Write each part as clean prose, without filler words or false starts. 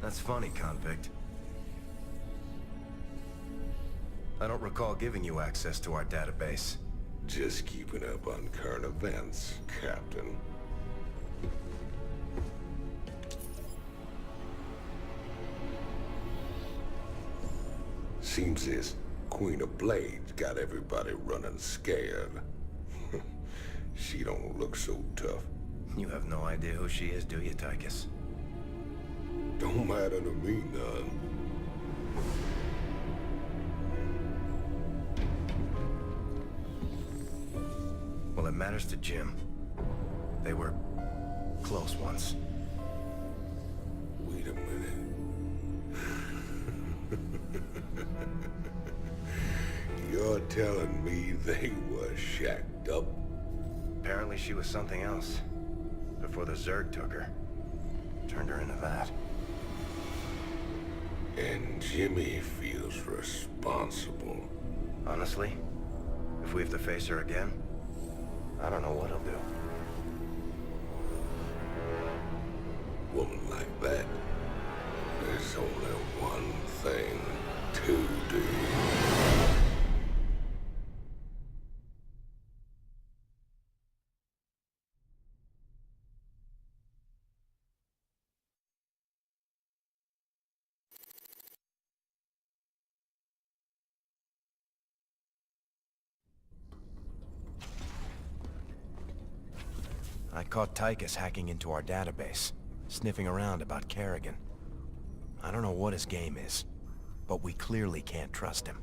That's funny, convict. I don't recall giving you access to our database. Just keeping up on current events, Captain. Seems this Queen of Blades got everybody running scared. She don't look so tough. You have no idea who she is, do you, Tychus? Don't matter to me none. Well, it matters to Jim. They were close once. Wait a minute. You're telling me they were shacked up? Apparently she was something else. Before the Zerg took her. Turned her into that. And Jimmy feels responsible. Honestly, if we have to face her again, I don't know what he'll do. Woman like that, there's only one thing to do. I caught Tychus hacking into our database, sniffing around about Kerrigan. I don't know what his game is, but we clearly can't trust him.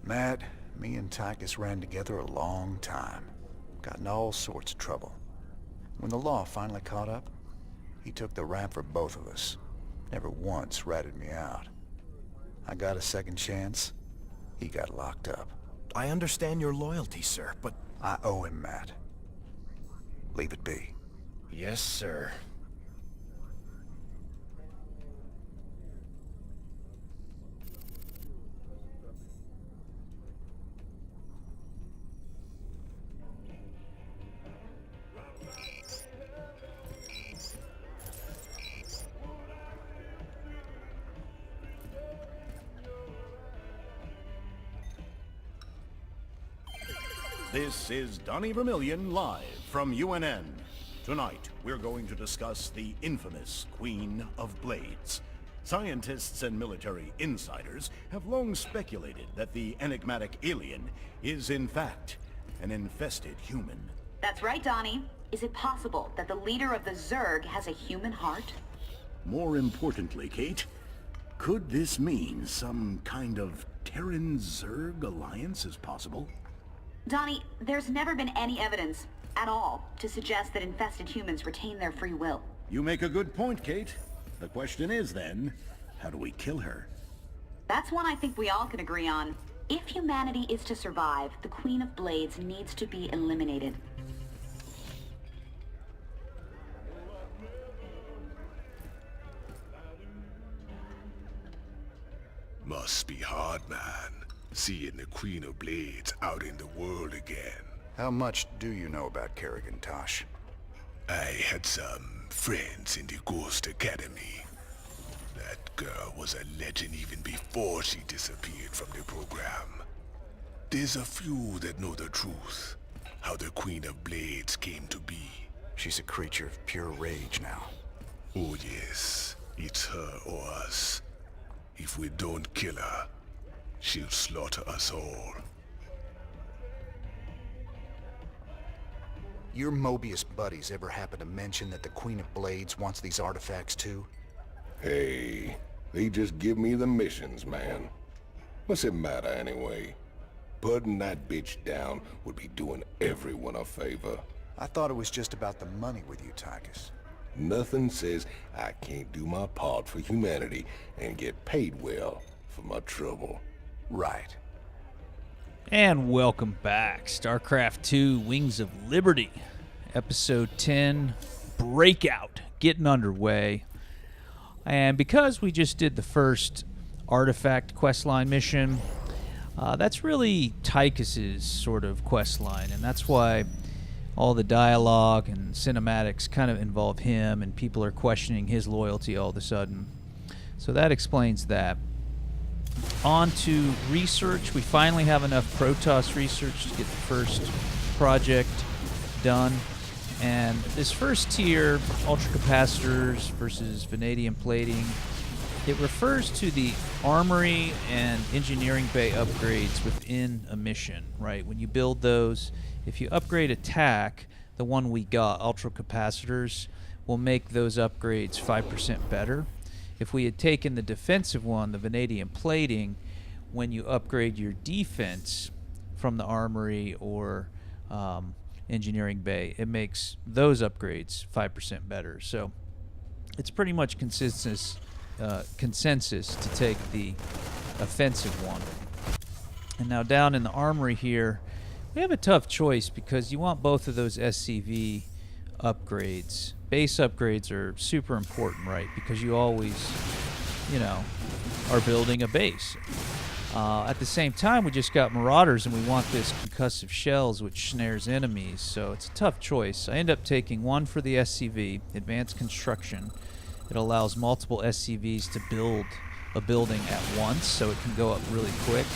Matt, me and Tychus ran together a long time. Got in all sorts of trouble. When the law finally caught up, he took the rap for both of us. Never once ratted me out. I got a second chance. He got locked up. I understand your loyalty, sir, but... I owe him, Matt. Leave it be. Yes, sir. This is Donnie Vermillion live from UNN. Tonight, we're going to discuss the infamous Queen of Blades. Scientists and military insiders have long speculated that the enigmatic alien is, in fact, an infested human. That's right, Donnie. Is it possible that the leader of the Zerg has a human heart? More importantly, Kate, could this mean some kind of Terran-Zerg alliance is possible? Donnie, there's never been any evidence, at all, to suggest that infested humans retain their free will. You make a good point, Kate. The question is, then, how do we kill her? That's one I think we all can agree on. If humanity is to survive, the Queen of Blades needs to be eliminated. Must be hard, man. Seeing the Queen of Blades out in the world again. How much do you know about Kerrigan, Tosh? I had some friends in the Ghost Academy. That girl was a legend even before she disappeared from the program. There's a few that know the truth. How the Queen of Blades came to be. She's a creature of pure rage now. Oh yes, it's her or us. If we don't kill her, she'll slaughter us all. Your Mobius buddies ever happen to mention that the Queen of Blades wants these artifacts too? Hey, they just give me the missions, man. What's it matter anyway? Putting that bitch down would be doing everyone a favor. I thought it was just about the money with you, Tychus. Nothing says I can't do my part for humanity and get paid well for my trouble. Right. And welcome back. StarCraft 2 Wings of Liberty. Episode 10, Breakout, getting underway. And because we just did the first artifact questline mission, that's really Tychus's sort of questline, and that's why all the dialogue and cinematics kind of involve him, and people are questioning his loyalty all of a sudden. So that explains that. On to research. We finally have enough Protoss research to get the first project done. And this first tier, ultracapacitors versus vanadium plating, it refers to the armory and engineering bay upgrades within a mission, right? When you build those, if you upgrade attack, the one we got, ultracapacitors, will make those upgrades 5% better. If we had taken the defensive one, the vanadium plating, when you upgrade your defense from the armory or engineering bay, it makes those upgrades 5% better. So it's pretty much consensus to take the offensive one. And now down in the armory here, we have a tough choice because you want both of those SCV upgrades. Base upgrades are super important, right? Because you always, are building a base. At the same time, we just got Marauders, and we want this concussive shells, which snares enemies. So it's a tough choice. I end up taking one for the SCV, Advanced Construction. It allows multiple SCVs to build a building at once, so it can go up really quick.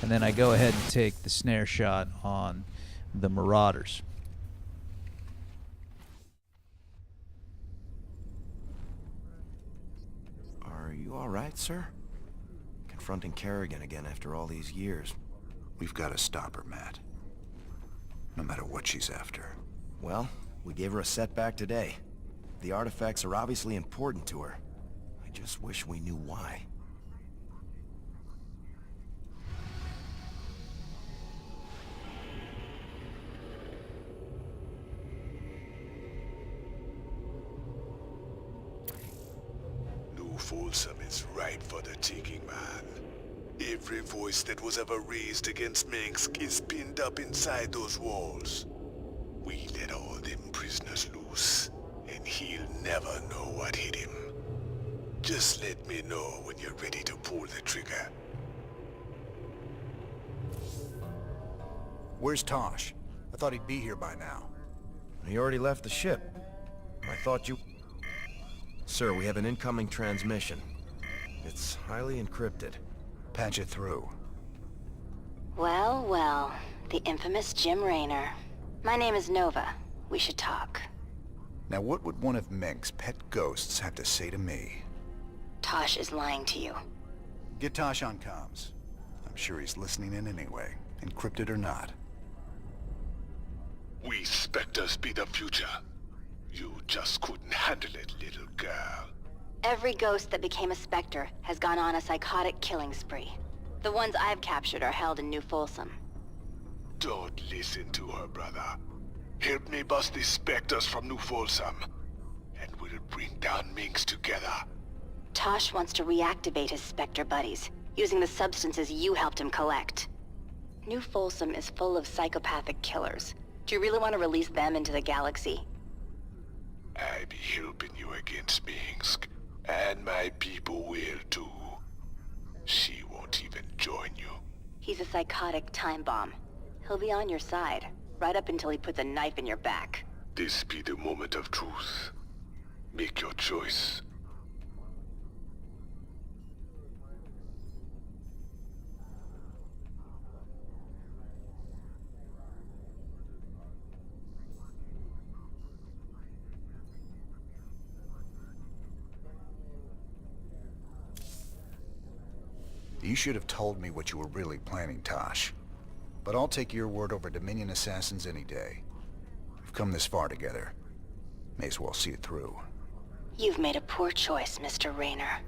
And then I go ahead and take the snare shot on the Marauders. Are you all right, sir? Confronting Kerrigan again after all these years. We've got to stop her, Matt. No matter what she's after. Well, we gave her a setback today. The artifacts are obviously important to her. I just wish we knew why. New Folsom is ripe for the taking, man. Every voice that was ever raised against Minsk is pinned up inside those walls. We let all them prisoners loose, and he'll never know what hit him. Just let me know when you're ready to pull the trigger. Where's Tosh? I thought he'd be here by now. He already left the ship. I thought you... Sir, we have an incoming transmission. It's highly encrypted. Patch it through. Well, well. The infamous Jim Raynor. My name is Nova. We should talk. Now what would one of Mink's pet ghosts have to say to me? Tosh is lying to you. Get Tosh on comms. I'm sure he's listening in anyway, encrypted or not. We Spectres be the future. You just couldn't handle it, little girl. Every ghost that became a Spectre has gone on a psychotic killing spree. The ones I've captured are held in New Folsom. Don't listen to her, brother. Help me bust these Spectres from New Folsom, and we'll bring down Minks together. Tosh wants to reactivate his Spectre buddies, using the substances you helped him collect. New Folsom is full of psychopathic killers. Do you really want to release them into the galaxy? I be helping you against Minsk, and my people will too. She won't even join you. He's a psychotic time bomb. He'll be on your side, right up until he puts a knife in your back. This be the moment of truth. Make your choice. You should have told me what you were really planning, Tosh. But I'll take your word over Dominion assassins any day. We've come this far together. May as well see it through. You've made a poor choice, Mr. Raynor.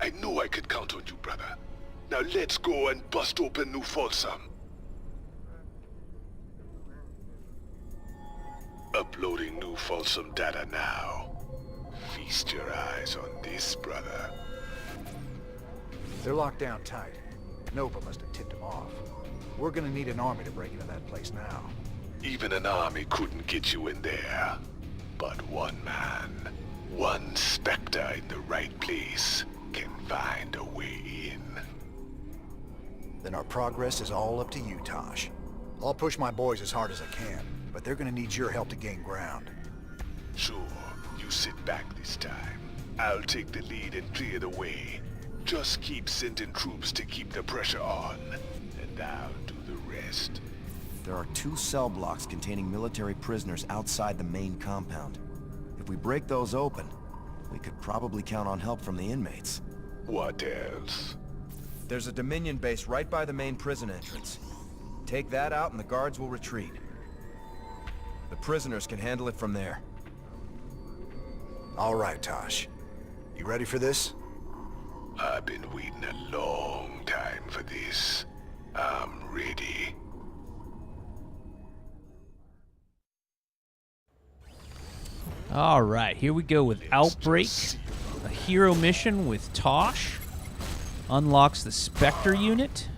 I knew I could count on you, brother. Now let's go and bust open New Folsom. Uploading New Folsom data now. Feast your eyes on this, brother. They're locked down tight. Nova must have tipped them off. We're gonna need an army to break into that place now. Even an army couldn't get you in there. But one man, one Spectre in the right place, can find a way in. Then our progress is all up to you, Tosh. I'll push my boys as hard as I can, but they're gonna need your help to gain ground. Sure, you sit back this time. I'll take the lead and clear the way. Just keep sending troops to keep the pressure on, and I'll do the rest. There are 2 cell blocks containing military prisoners outside the main compound. If we break those open, we could probably count on help from the inmates. What else? There's a Dominion base right by the main prison entrance. Take that out and the guards will retreat. The prisoners can handle it from there. All right, Tosh. You ready for this? I've been waiting a long time for this. I'm ready. All right, here we go with Outbreak, a hero mission with Tosh. Unlocks the Spectre unit.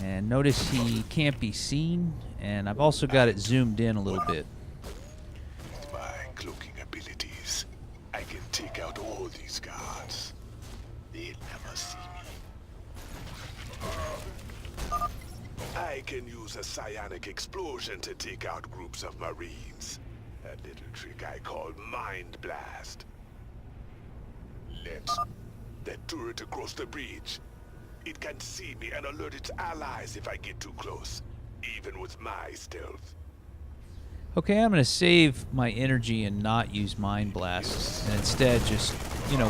And notice he can't be seen, and I've also got it zoomed in a little bit. With my cloaking abilities, I can take out all these guards. They'll never see me. I can use a psionic explosion to take out groups of Marines. A little trick I call Mind Blast. Let's... That turret across the bridge. It can see me and alert its allies if I get too close, even with my stealth. Okay, I'm going to save my energy and not use Mind Blast, and instead just,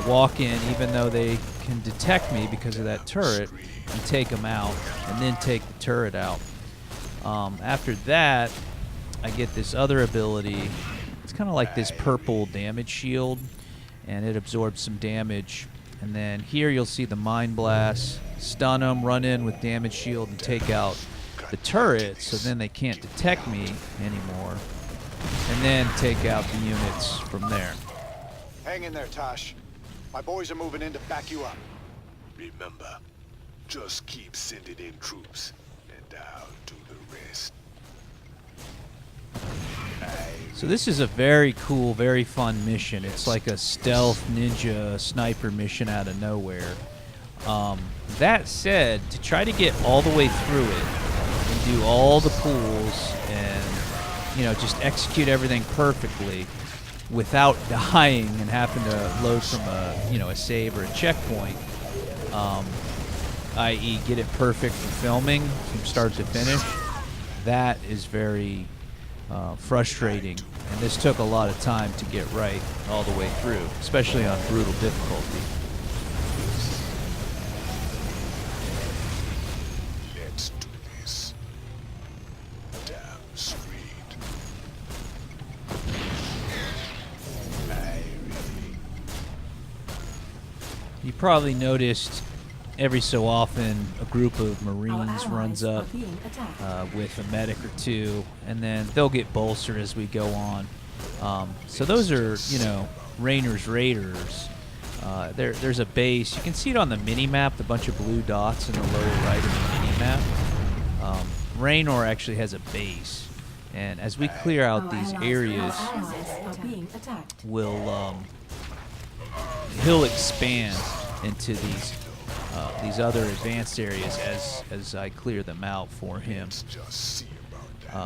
walk in even though they can detect me because of that turret, and take them out, and then take the turret out. After that, I get this other ability. It's kind of like this purple damage shield, and it absorbs some damage. And then here you'll see the Mind Blast, stun them, run in with damage shield, and take out the turret, so then they can't detect me anymore. And then take out the units from there. Hang in there, Tosh. My boys are moving in to back you up. Remember, just keep sending in troops, and I'll do the rest. So this is a very cool, very fun mission. It's like a stealth ninja sniper mission out of nowhere. That said, to try to get all the way through it and do all the pools and just execute everything perfectly without dying and having to load from a save or a checkpoint, i.e. get it perfect for filming from start to finish, that is very frustrating, and this took a lot of time to get right all the way through, especially on brutal difficulty. Let's do this. Damn straight. You probably noticed every so often a group of Marines runs up with a medic or two, and then they'll get bolstered as we go on. So those are, Raynor's Raiders. There's a base. You can see it on the mini-map, the bunch of blue dots in the lower right of the mini-map. Raynor actually has a base, and as we clear out these areas, he'll expand into these other advanced areas as I clear them out for him.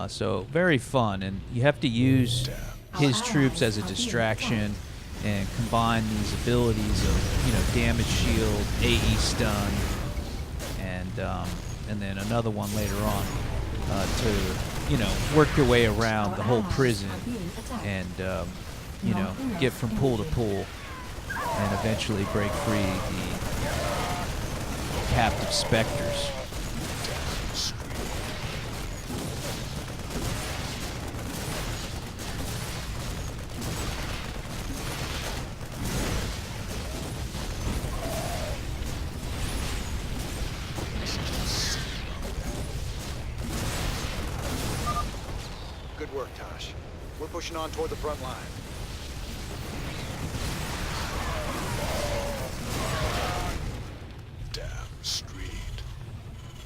So very fun, and you have to use his troops as a distraction and combine these abilities of damage shield, AE stun, and then another one later on to work your way around the whole prison and get from pool to pool and eventually break free the captive specters. Good work, Tosh. We're pushing on toward the front line. Damn straight.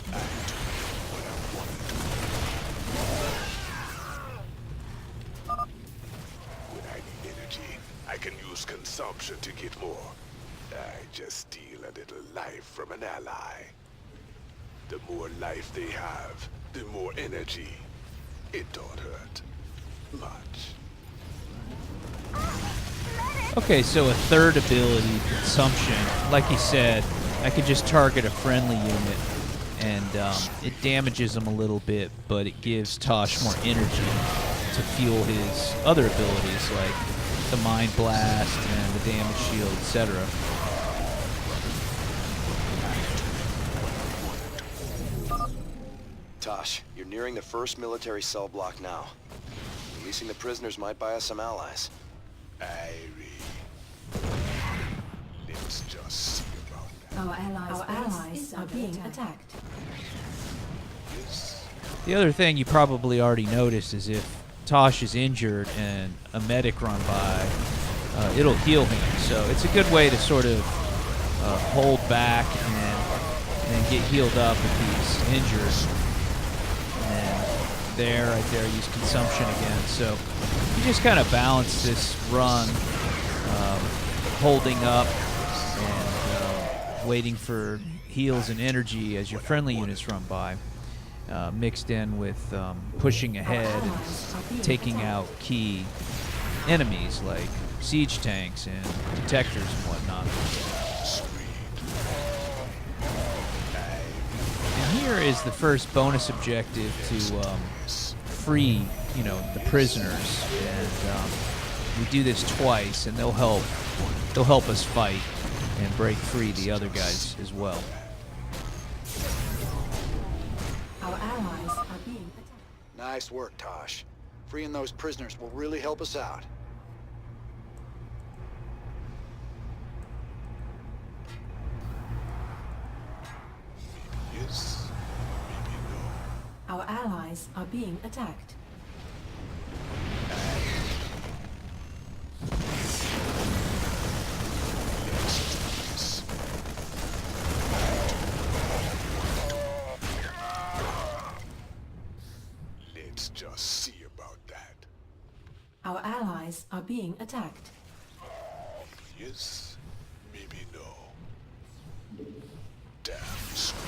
I do what I want to do. When I need energy, I can use consumption to get more. I just steal a little life from an ally. The more life they have, the more energy. It don't hurt much. Okay, so a third ability, consumption. Like you said, I could just target a friendly unit, and it damages him a little bit, but it gives Tosh more energy to fuel his other abilities, like the Mind Blast and the Damage Shield, etc. Tosh, you're nearing the first military cell block now. Releasing the prisoners might buy us some allies. Let's just see about that. Our allies are being attacked. The other thing you probably already noticed is if Tosh is injured and a medic run by, it'll heal him. So it's a good way to sort of hold back and get healed up if he's injured. And right there, use consumption again. So you just kind of balance this run, holding up and waiting for heals and energy as your friendly units run by, mixed in with pushing ahead and taking out key enemies like siege tanks and detectors and whatnot. And here is the first bonus objective to free, the prisoners, and we do this twice, and they'll help us fight and break free the other guys as well. Our allies are being attacked. Nice work, Tosh. Freeing those prisoners will really help us out. Yes, maybe no. Our allies are being attacked. Let's just see about that. Our allies are being attacked. Yes, maybe no. Damn straight.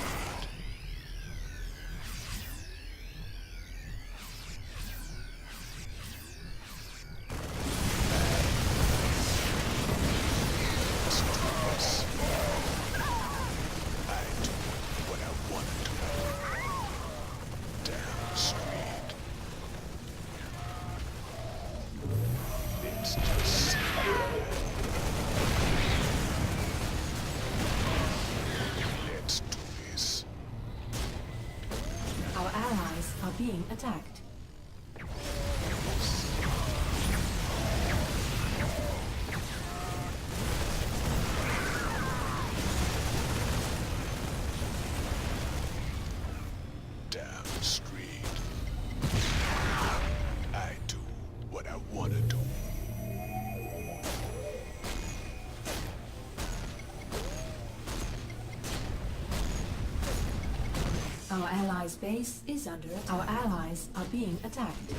Being attacked. Damn straight. I do what I want to do. Our allies' base is under attack. Our allies are being attacked.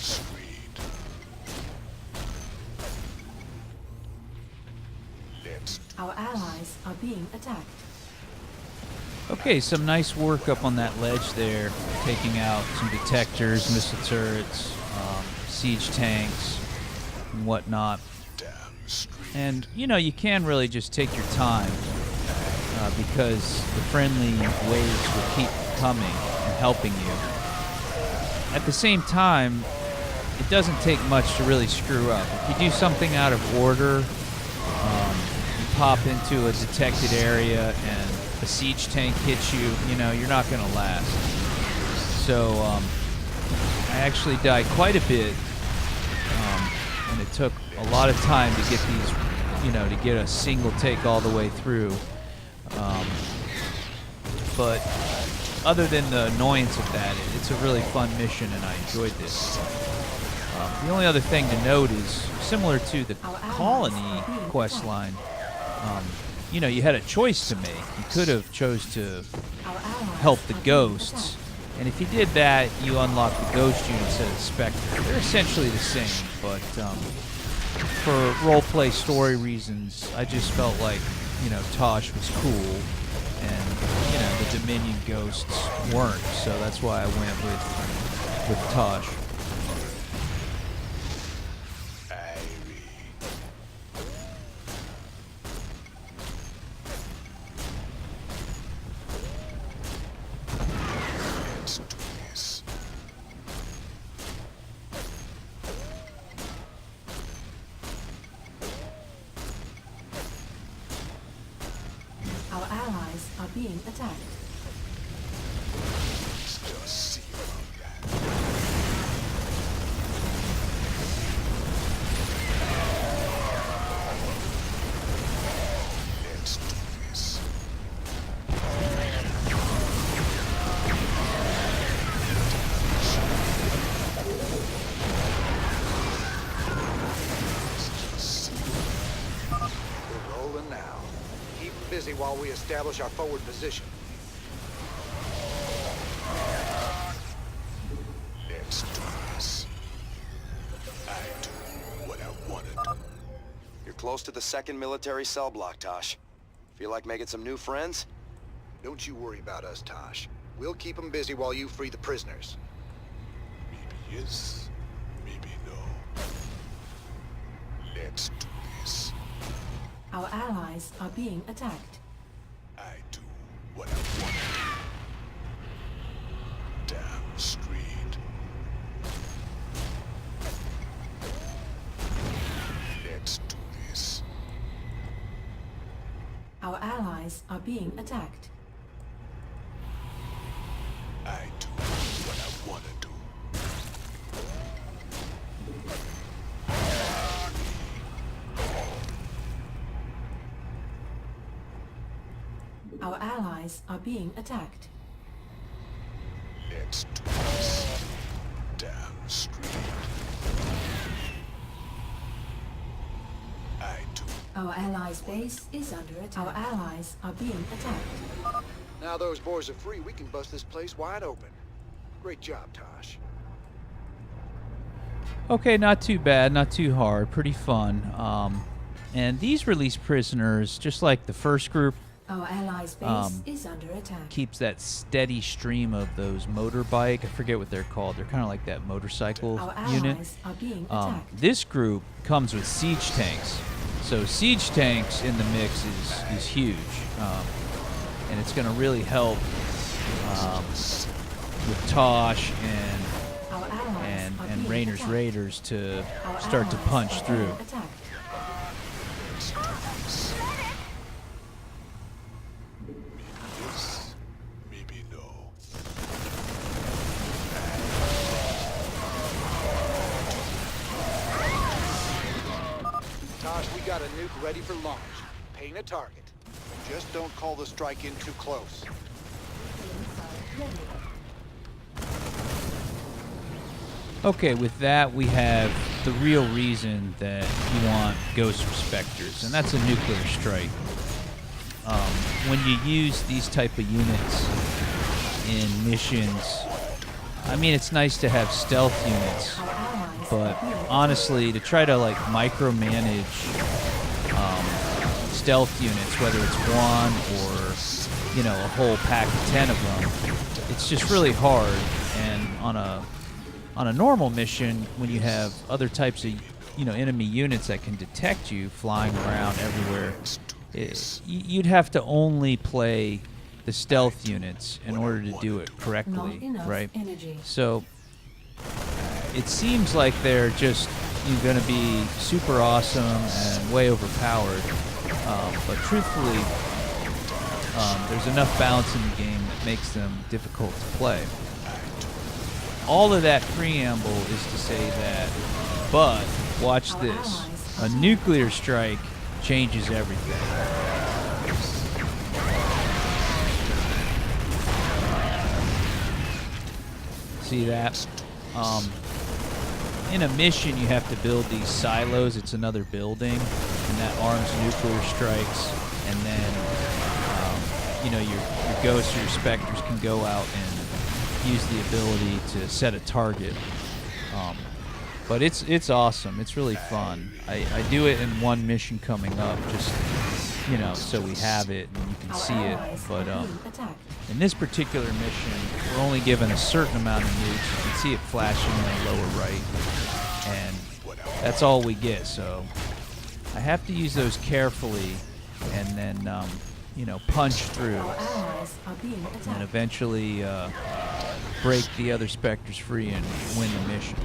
Straight. Let's Our allies are being attacked. Okay, some nice work up on that ledge there, taking out some detectors, missile turrets, siege tanks, and whatnot. damn straight. And, you can really just take your time because the friendly waves will keep coming and helping you. At the same time, it doesn't take much to really screw up. If you do something out of order, you pop into a detected area and a siege tank hits you, you're not going to last. So I actually died quite a bit, and it took a lot of time to get these, to get a single take all the way through. But other than the annoyance of that, it's a really fun mission, and I enjoyed this. The only other thing to note is, similar to the colony quest line, you had a choice to make. You could have chose to help the ghosts, and if you did that, you unlock the ghost units as a Spectre. They're essentially the same, but for roleplay story reasons, I just felt like, you know, Tosh was cool, and, you know, the Dominion ghosts weren't, so that's why I went with Tosh. Our allies are being attacked. We're rolling now. Keep them busy while we establish our forward position. Let's do this. I do what I want to do. You're close to the second military cell block, Tosh. Feel like making some new friends? Don't you worry about us, Tosh. We'll keep them busy while you free the prisoners. Maybe yes, maybe no. Let's do this. Our allies are being attacked. I do what I want to do. Damn straight. Let's do this. Our allies are being attacked. I do what I want to do. Our allies are being attacked. Let's do this. Damn straight. I do. Our allies' base is under attack. Our allies are being attacked. Now those boys are free, we can bust this place wide open. Great job, Tosh. Okay, not too bad, not too hard, pretty fun. And these released prisoners, just like the first group, Our allies' base is under attack. keeps that steady stream of those motorbike. I forget what they're called. They're kind of like that motorcycle Our unit. allies are being attacked. This group comes with siege tanks. So siege tanks in the mix is huge. And it's going to really help with Tosh Our allies are and being Rainer's attacked. Raiders to Our start to allies punch are through. being attacked. Yes, maybe no. Tosh, we got a nuke ready for launch. Paint a target. Just don't call the strike in too close. Okay, with that we have the real reason that you want Ghost Respectors, and that's a nuclear strike. When you use these type of units in missions, I mean, it's nice to have stealth units, Our allies but are being honestly, to try to like micromanage stealth units, whether it's one or, you know, a whole pack of 10 of them, it's just really hard. And on a normal mission, when you have other types of, you know, enemy units that can detect you flying around everywhere, you'd have to only play the stealth units in order to do it not correctly, enough right? energy. So it seems like they're just going to be super awesome and way overpowered. But truthfully, there's enough balance in the game that makes them difficult to play. All of that preamble is to say that, but watch Our this. allies A are nuclear strike changes everything. See that? In a mission, you have to build these silos. It's another building, and that arms nuclear strikes. And then, you know, your ghosts or your specters can go out and use the ability to set a target. But it's awesome. It's really fun. I do it in one mission coming up, just, you know, so we have it and you can see it. But in this particular mission, we're only given a certain amount of nukes. You can see it flashing in the lower right, and that's all we get. So I have to use those carefully, and then you know, punch through, and eventually break the other Spectres free and win the mission.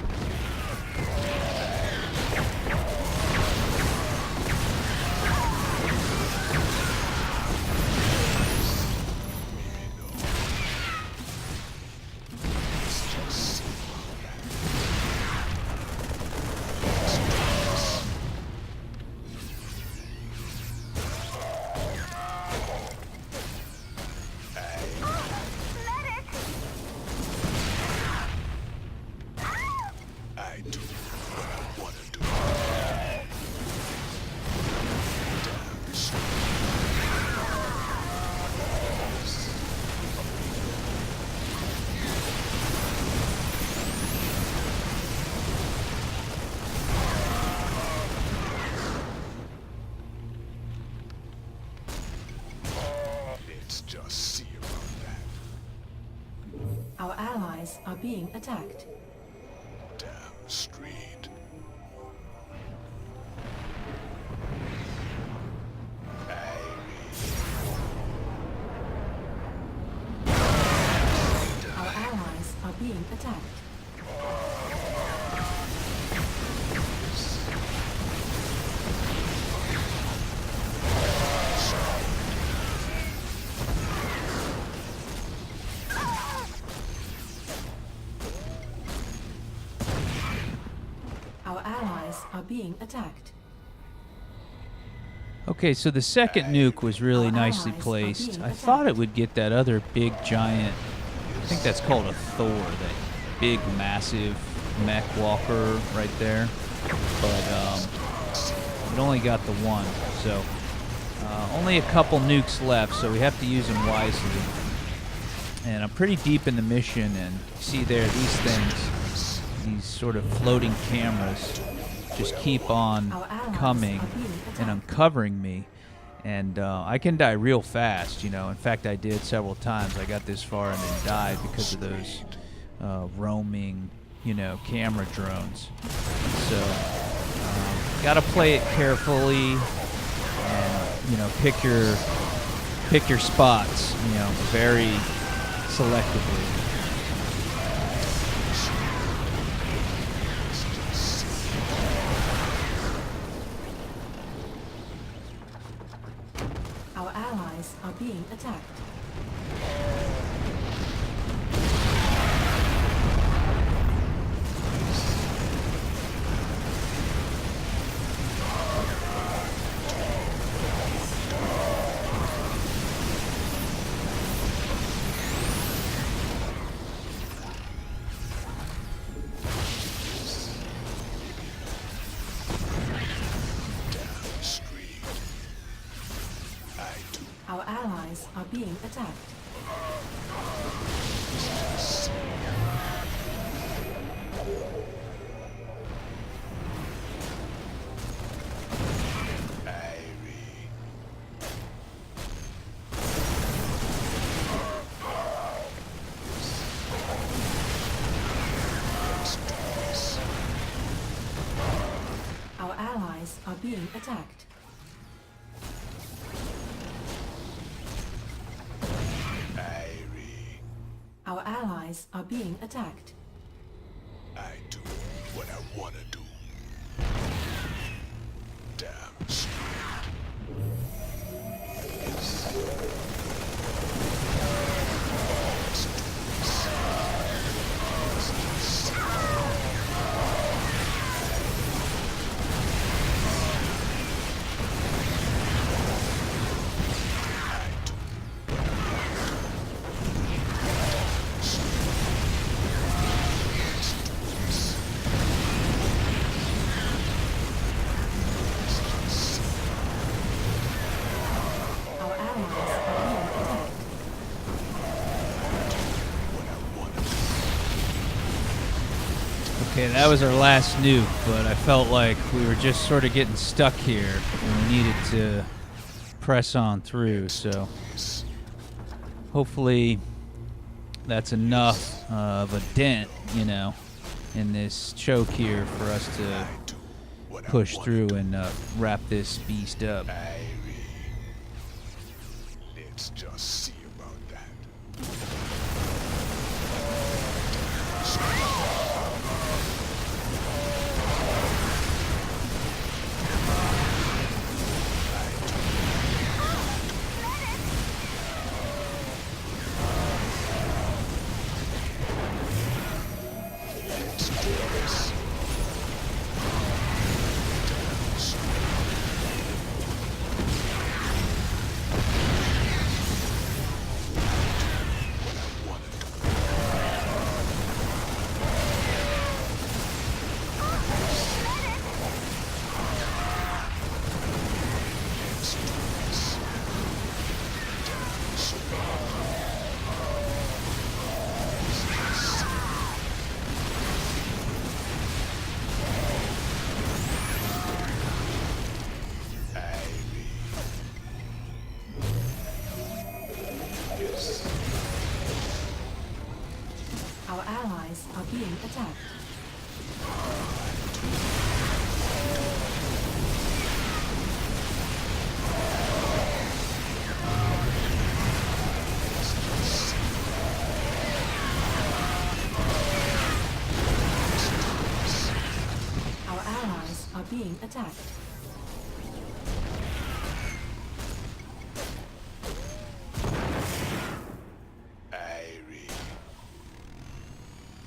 Our allies are being attacked. Damn straight. Our allies are being attacked. Our allies are being attacked. Okay, so the second nuke was really nicely placed. I thought it would get that other big giant, I think that's called a Thor, that big massive mech walker right there. But it only got the one, so only a couple nukes left, so we have to use them wisely. And I'm pretty deep in the mission, and see there, these things, these sort of floating cameras just keep on coming and uncovering me, and I can die real fast, you know. In fact, I did several times. I got this far and then died because of those roaming, you know, camera drones. So gotta play it carefully, and, you know, pick your spots, you know, very selectively. Our allies are being attacked. Our allies are being attacked. Our allies are being attacked. Our allies are being attacked. I do what I wanna do. Damn straight. Okay, that was our last nuke, but I felt like we were just sort of getting stuck here and we needed to press on through, so hopefully that's enough of a dent, you know, in this choke here for us to push through and wrap this beast up. Let's just see about that. Our allies are being attacked. Our allies are being attacked.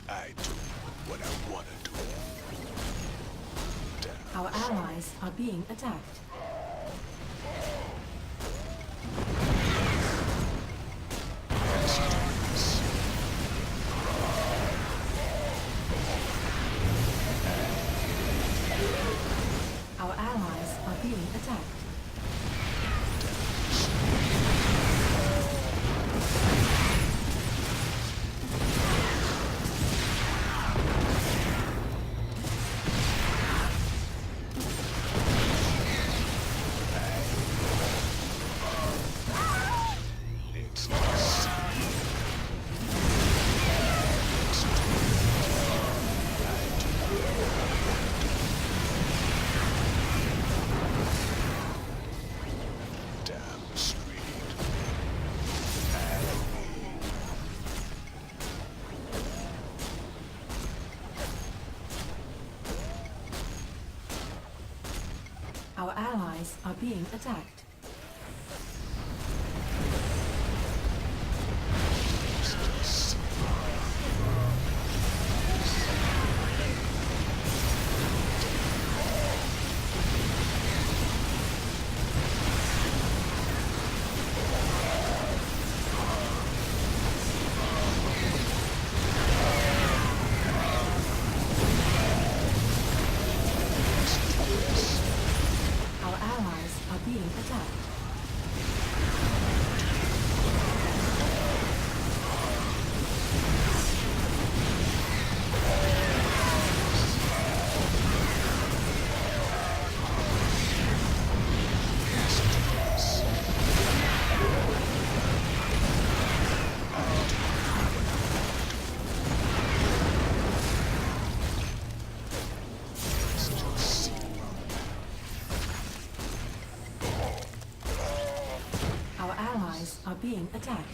I do what I want to do. Our allies are being attacked. Our allies are being attacked. Our allies are being attacked. Our allies are being attacked. Our allies are being attacked.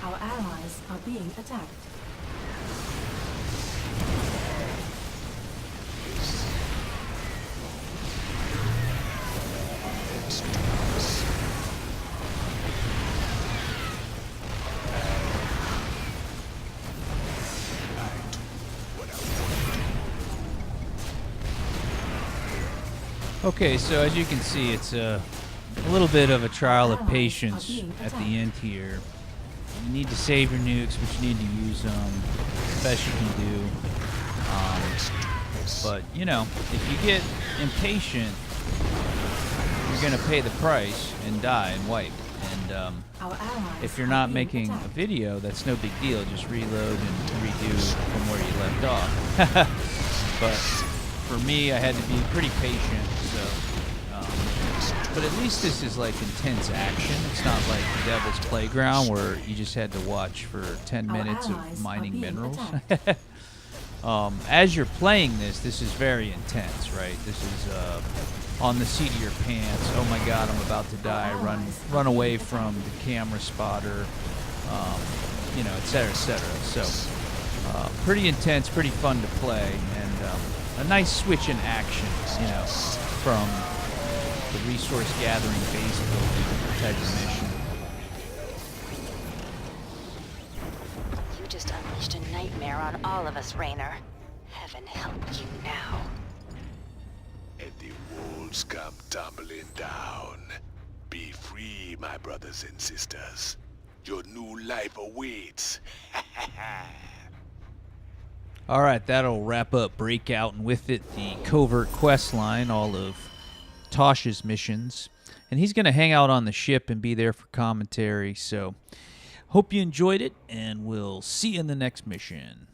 Our allies are being attacked. Okay, so as you can see, it's a little bit of a trial of patience at the end here. You need to save your nukes, but you need to use them as best you can do. But, you know, if you get impatient, you're going to pay the price and die and wipe. And if you're not making a video, that's no big deal. Just reload and redo from where you left off. But for me, I had to be pretty patient. So, but at least this is like intense action. It's not like Devil's Playground where you just had to watch for 10 minutes of mining minerals. As you're playing this is very intense, right? This is on the seat of your pants. Oh my God, I'm about to die. Run away from the camera spotter, you know, etc., etc. So pretty intense, pretty fun to play, and a nice switch in action, you know, from the resource gathering, base building type of mission. You just unleashed a nightmare on all of us, Raynor. Heaven help you now. And the walls come tumbling down. Be free, my brothers and sisters. Your new life awaits. All right, that'll wrap up Breakout, and with it, the covert quest line, all of Tosh's missions. And he's going to hang out on the ship and be there for commentary. So, hope you enjoyed it, and we'll see you in the next mission.